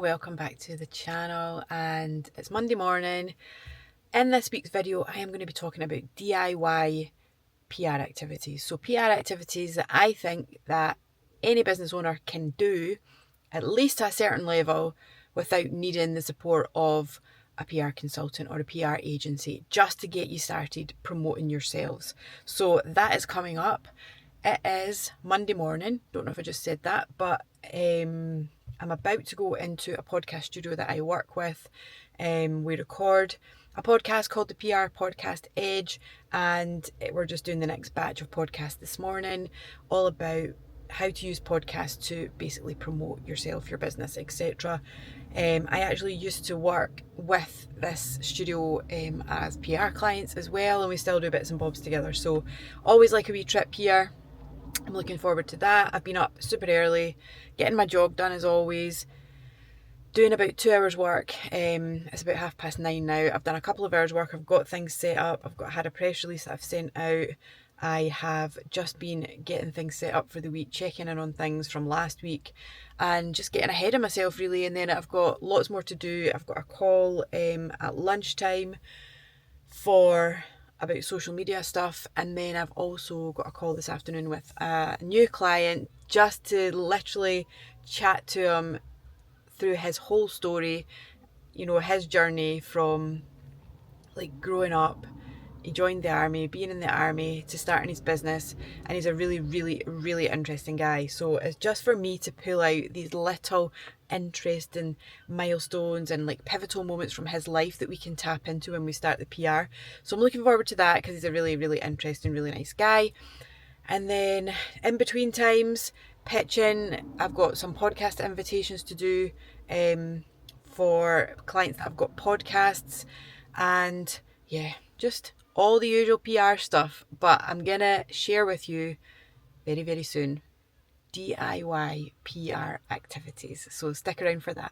welcome back to the channel, and it's Monday morning. In this week's video I am going to be talking about DIY PR activities. So PR activities that I think that any business owner can do at least to a certain level without needing the support of a PR consultant or a PR agency, just to get you started promoting yourselves. So that is coming up. It is Monday morning. Don't know if I just said that, but I'm about to go into a podcast studio that I work with. We record a podcast called the PR Podcast Edge, and we're just doing the next batch of podcasts this morning, all about how to use podcasts to basically promote yourself, your business, etc. I actually used to work with this studio as PR clients as well, and we still do bits and bobs together. So always like a wee trip here. I'm looking forward to that. I've been up super early, getting my job done as always, doing about 2 hours work. It's about 9:30 now. I've done a couple of hours work. I've got things set up. Had a press release that I've sent out. I have just been getting things set up for the week, checking in on things from last week and just getting ahead of myself really. And then I've got lots more to do. I've got a call at lunchtime about social media stuff, and then I've also got a call this afternoon with a new client just to literally chat to him through his whole story, his journey from like growing up. He joined the army, being in the army, to starting his business, and he's a really, really, really interesting guy. So it's just for me to pull out these little interesting milestones and like pivotal moments from his life that we can tap into when we start the PR. So I'm looking forward to that because he's a really, really interesting, really nice guy. And then in between times, pitching. I've got some podcast invitations to do for clients that have got podcasts, and yeah, just all the usual PR stuff. But I'm gonna share with you very, very soon DIY PR activities. So stick around for that.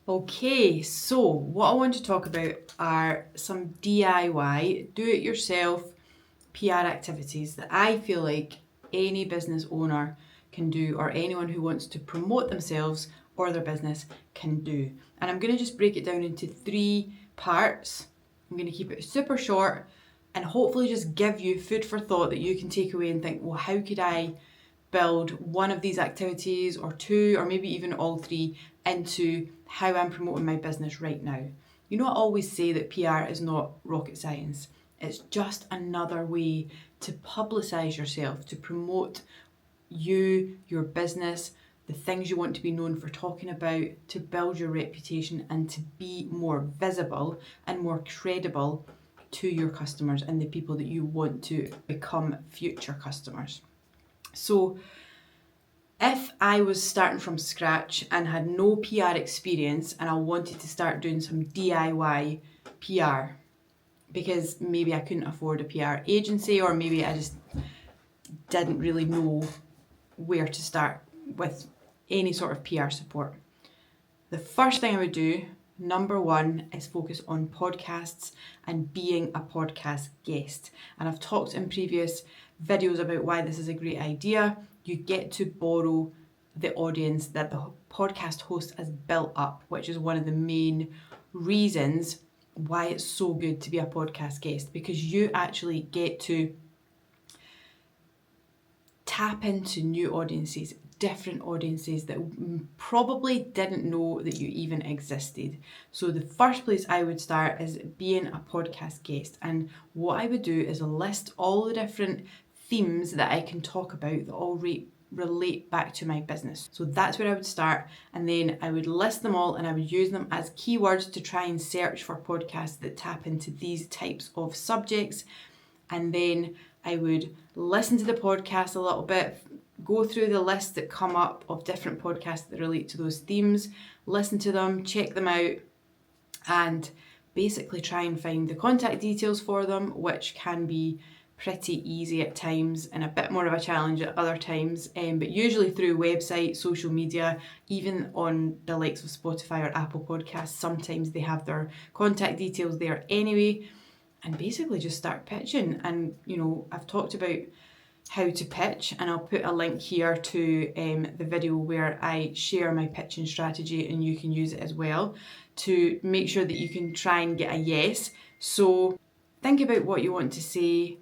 Okay, so what I want to talk about are some DIY, do-it-yourself PR activities that I feel like any business owner can do, or anyone who wants to promote themselves or their business can do. And I'm going to just break it down into 3 parts. I'm going to keep it super short and hopefully just give you food for thought that you can take away and think, well, how could I build one of these activities or 2 or maybe even all 3 into how I'm promoting my business right now. I always say that PR is not rocket science. It's just another way to publicize yourself, to promote you, your business, the things you want to be known for talking about, to build your reputation and to be more visible and more credible to your customers and the people that you want to become future customers. So if I was starting from scratch and had no PR experience and I wanted to start doing some DIY PR, because maybe I couldn't afford a PR agency, or maybe I just didn't really know where to start with any sort of PR support, the first thing I would do, number 1, is focus on podcasts and being a podcast guest. And I've talked in previous videos about why this is a great idea. You get to borrow the audience that the podcast host has built up, which is one of the main reasons why it's so good to be a podcast guest, because you actually get to tap into new audiences, different audiences that probably didn't know that you even existed. So the first place I would start is being a podcast guest. And what I would do is list all the different themes that I can talk about that all relate back to my business. So that's where I would start, and then I would list them all and I would use them as keywords to try and search for podcasts that tap into these types of subjects. And then I would listen to the podcast a little bit, go through the lists that come up of different podcasts that relate to those themes, listen to them, check them out, and basically try and find the contact details for them, which can be pretty easy at times and a bit more of a challenge at other times, but usually through website, social media, even on the likes of Spotify or Apple Podcasts, sometimes they have their contact details there anyway, and basically just start pitching. And I've talked about how to pitch, and I'll put a link here to the video where I share my pitching strategy, and you can use it as well to make sure that you can try and get a yes. So think about what you want to say.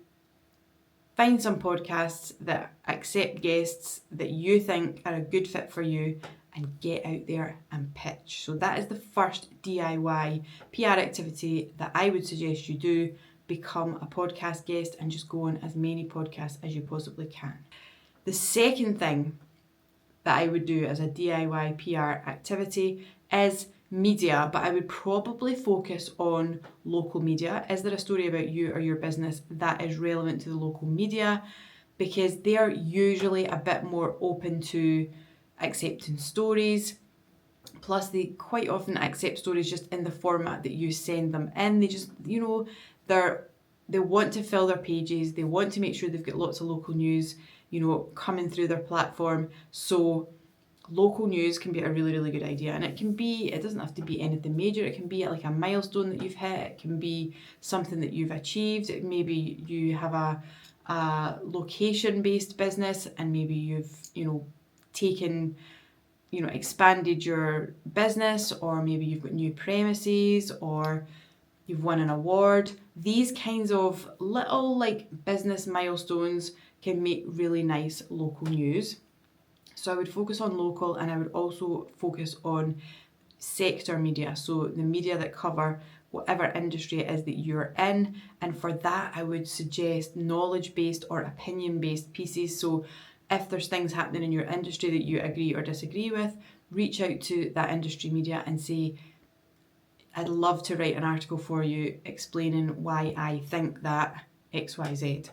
Find some podcasts that accept guests that you think are a good fit for you, and get out there and pitch. So that is the first DIY PR activity that I would suggest you do. Become a podcast guest and just go on as many podcasts as you possibly can. The second thing that I would do as a DIY PR activity is media, but I would probably focus on local media. Is there a story about you or your business that is relevant to the local media? Because they are usually a bit more open to accepting stories. Plus, they quite often accept stories just in the format that you send them in. They just, they want to fill their pages. They want to make sure they've got lots of local news, coming through their platform. So local news can be a really, really good idea. And it doesn't have to be anything major. It can be like a milestone that you've hit. It can be something that you've achieved. Maybe you have a location-based business, and maybe you've, expanded your business, or maybe you've got new premises, or you've won an award. These kinds of little business milestones can make really nice local news. So I would focus on local, and I would also focus on sector media. So the media that cover whatever industry it is that you're in. And for that, I would suggest knowledge-based or opinion-based pieces. So if there's things happening in your industry that you agree or disagree with, reach out to that industry media and say, I'd love to write an article for you explaining why I think that XYZ.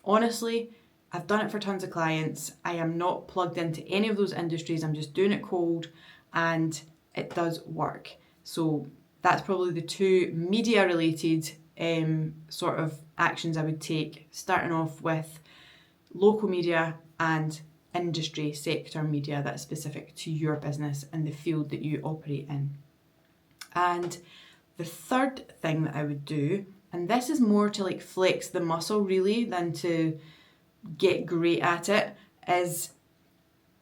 Honestly, I've done it for tons of clients. I am not plugged into any of those industries. I'm just doing it cold, and it does work. So that's probably the two media related sort of actions I would take, starting off with local media and industry sector media that's specific to your business and the field that you operate in. And the third thing that I would do, and this is more to flex the muscle really than to get great at it, is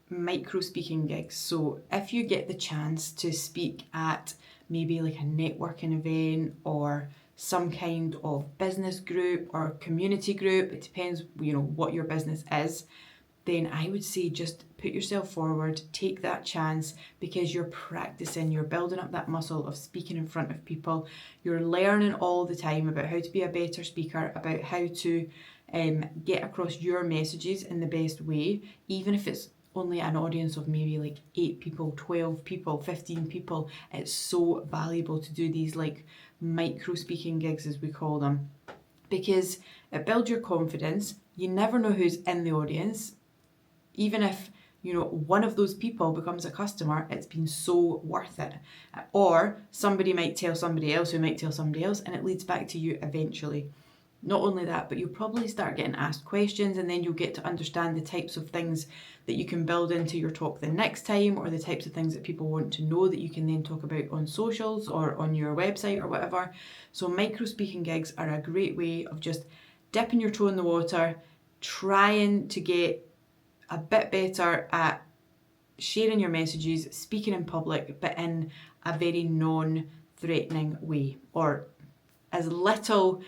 micro speaking gigs. So if you get the chance to speak at maybe a networking event or some kind of business group or community group, it depends what your business is, then I would say just put yourself forward, take that chance, because you're practicing, you're building up that muscle of speaking in front of people. You're learning all the time about how to be a better speaker, about how to get across your messages in the best way, even if it's only an audience of maybe 8 people, 12 people, 15 people. It's so valuable to do these micro speaking gigs, as we call them, because it builds your confidence. You never know who's in the audience. Even if one of those people becomes a customer, it's been so worth it. Or somebody might tell somebody else who might tell somebody else, and it leads back to you eventually. Not only that, but you'll probably start getting asked questions, and then you'll get to understand the types of things that you can build into your talk the next time, or the types of things that people want to know that you can then talk about on socials or on your website or whatever. So micro speaking gigs are a great way of just dipping your toe in the water, trying to get a bit better at sharing your messages, speaking in public, but in a very non-threatening way, or as little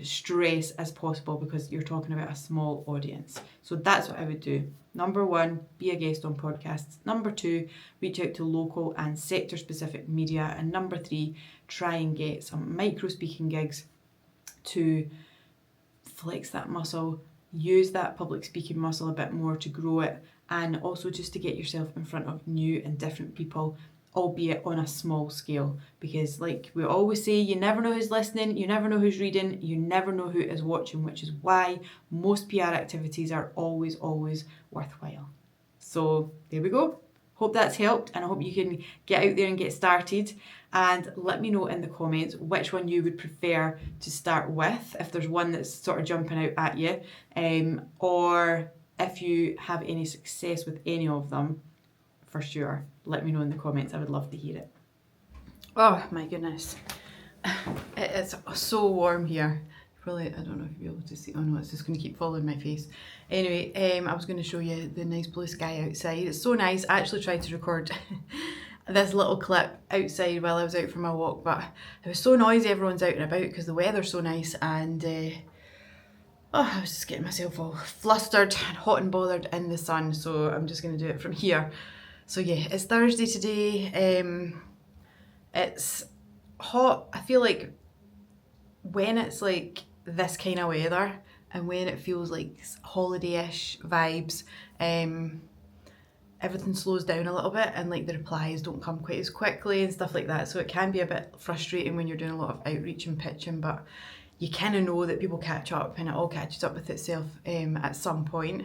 stress as possible, because you're talking about a small audience. So that's what I would do. Number 1, be a guest on podcasts. Number 2, reach out to local and sector specific media. And number 3, try and get some micro speaking gigs to flex that muscle, use that public speaking muscle a bit more to grow it, and also just to get yourself in front of new and different people, albeit on a small scale, because like we always say, you never know who's listening, you never know who's reading, you never know who is watching, which is why most PR activities are always worthwhile. So there we go. hope that's helped, and I hope you can get out there and get started. And let me know in the comments which one you would prefer to start with, if there's one that's sort of jumping out at you, or if you have any success with any of them. For sure, let me know in the comments. I would love to hear it. Oh my goodness, it's so warm here. Probably, I don't know if you'll be able to see. Oh no, it's just going to keep following my face. Anyway, I was going to show you the nice blue sky outside. It's so nice. I actually tried to record this little clip outside while I was out for my walk, but it was so noisy. Everyone's out and about because the weather's so nice, and I was just getting myself all flustered and hot and bothered in the sun. So I'm just going to do it from here. So yeah, it's Thursday today. It's hot. I feel like when it's like this kind of weather and when it feels like holiday-ish vibes, everything slows down a little bit, and like the replies don't come quite as quickly and stuff like that. So it can be a bit frustrating when you're doing a lot of outreach and pitching, but you kind of know that people catch up and it all catches up with itself at some point.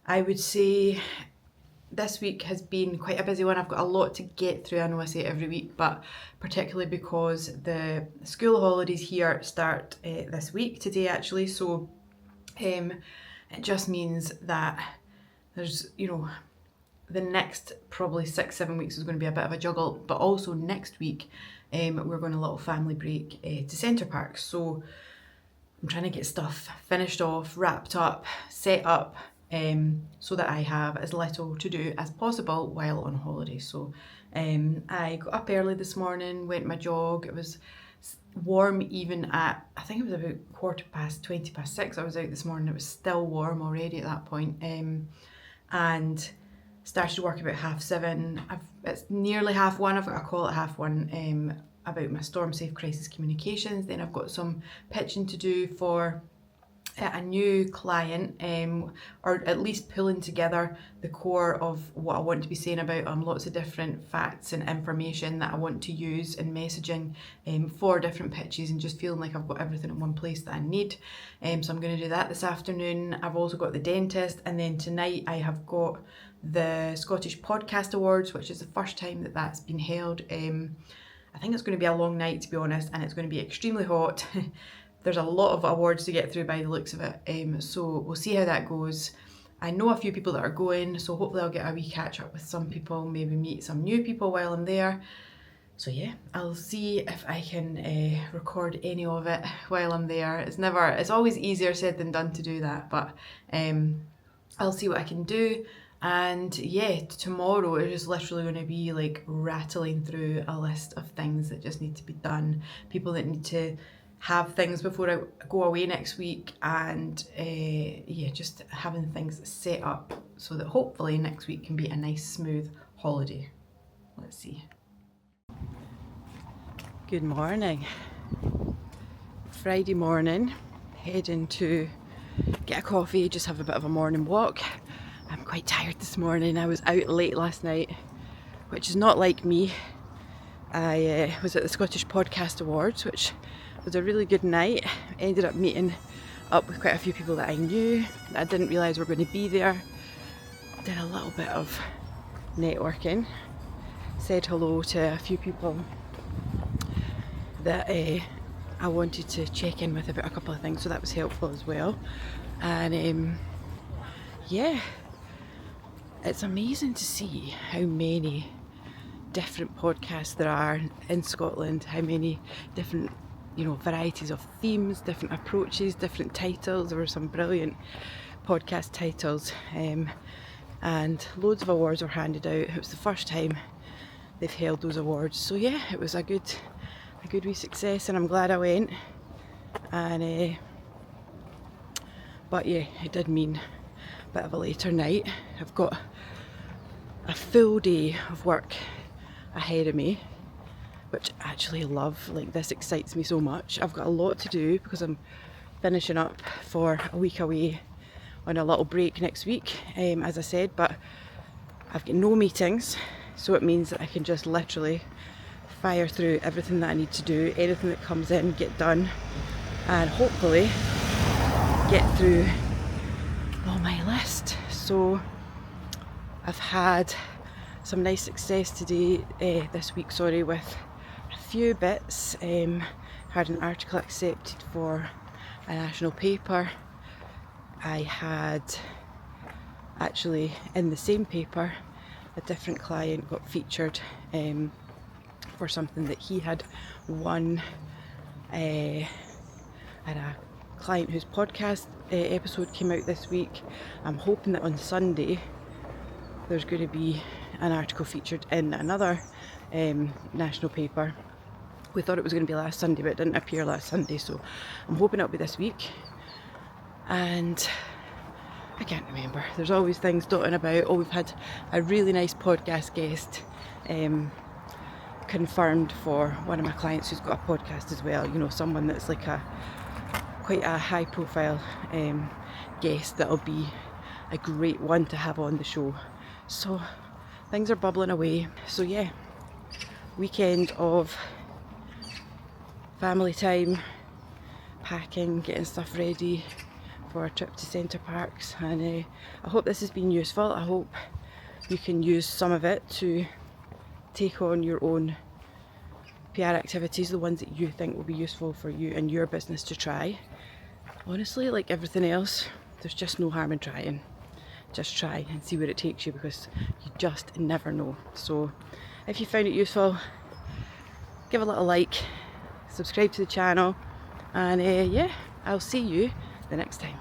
I would say this week has been quite a busy one. I've got a lot to get through. I know I say it every week, but particularly because the school holidays here start this week, today actually. So it just means that there's, you know, the next probably 6-7 weeks is going to be a bit of a juggle, but also next week we're going a little family break to Center Parcs. So I'm trying to get stuff finished off, wrapped up, set up, so that I have as little to do as possible while on holiday. So I got up early this morning, went my jog. It was warm even at, I think it was about 6:15. I was out this morning. It was still warm already at that point, and started work about 7:30. It's nearly 1:30. I've got a call at 1:30 about my Storm Safe Crisis Communications. Then I've got some pitching to do for a new client, or at least pulling together the core of what I want to be saying about lots of different facts and information that I want to use in messaging for different pitches, and just feeling like I've got everything in one place that I need. So I'm going to do that this afternoon. I've also got the dentist, and then tonight I have got the Scottish Podcast Awards, which is the first time that that's been held. I think it's going to be a long night, to be honest, and it's going to be extremely hot. There's a lot of awards to get through by the looks of it, so we'll see how that goes. I know a few people that are going, so hopefully I'll get a wee catch up with some people, maybe meet some new people while I'm there. So yeah, I'll see if I can record any of it while I'm there. It's always easier said than done to do that, but I'll see what I can do. And yeah, tomorrow is just literally going to be like rattling through a list of things that just need to be done, people that need to have things before I go away next week, and yeah, just having things set up so that hopefully next week can be a nice smooth holiday. Let's see. Good morning. Friday morning, heading to get a coffee, just have a bit of a morning walk. I'm quite tired this morning. I was out late last night, which is not like me. I was at the Scottish Podcast Awards, which was a really good night. Ended up meeting up with quite a few people that I knew that I didn't realise were going to be there. Did a little bit of networking. Said hello to a few people that I wanted to check in with about a couple of things, so that was helpful as well. And yeah, it's amazing to see how many different podcasts there are in Scotland, how many different, varieties of themes, different approaches, different titles. There were some brilliant podcast titles, and loads of awards were handed out. It was the first time they've held those awards, so yeah, it was a good wee success, and I'm glad I went. And but yeah, it did mean a bit of a later night. I've got a full day of work ahead of me, which I actually love. Like, this excites me so much. I've got a lot to do because I'm finishing up for a week away on a little break next week, as I said, but I've got no meetings, so it means that I can just literally fire through everything that I need to do, anything that comes in, get done, and hopefully get through all my list. So I've had some nice success this week, with a few bits. Had an article accepted for a national paper. I had actually in the same paper a different client got featured for something that he had won. I had a client whose podcast episode came out this week. I'm hoping that on Sunday there's going to be an article featured in another national paper. We thought it was going to be last Sunday, but it didn't appear last Sunday, so I'm hoping it'll be this week. And I can't remember, there's always things dotting about. Oh, we've had a really nice podcast guest confirmed for one of my clients who's got a podcast as well, someone that's like quite a high profile guest that'll be a great one to have on the show. So things are bubbling away. So yeah, weekend of family time, packing, getting stuff ready for a trip to Center Parcs, and I hope this has been useful. I hope you can use some of it to take on your own PR activities, the ones that you think will be useful for you and your business to try. Honestly, like everything else, there's just no harm in trying. Just try and see where it takes you, because you just never know. So if you found it useful, give a little like, subscribe to the channel, and yeah, I'll see you the next time.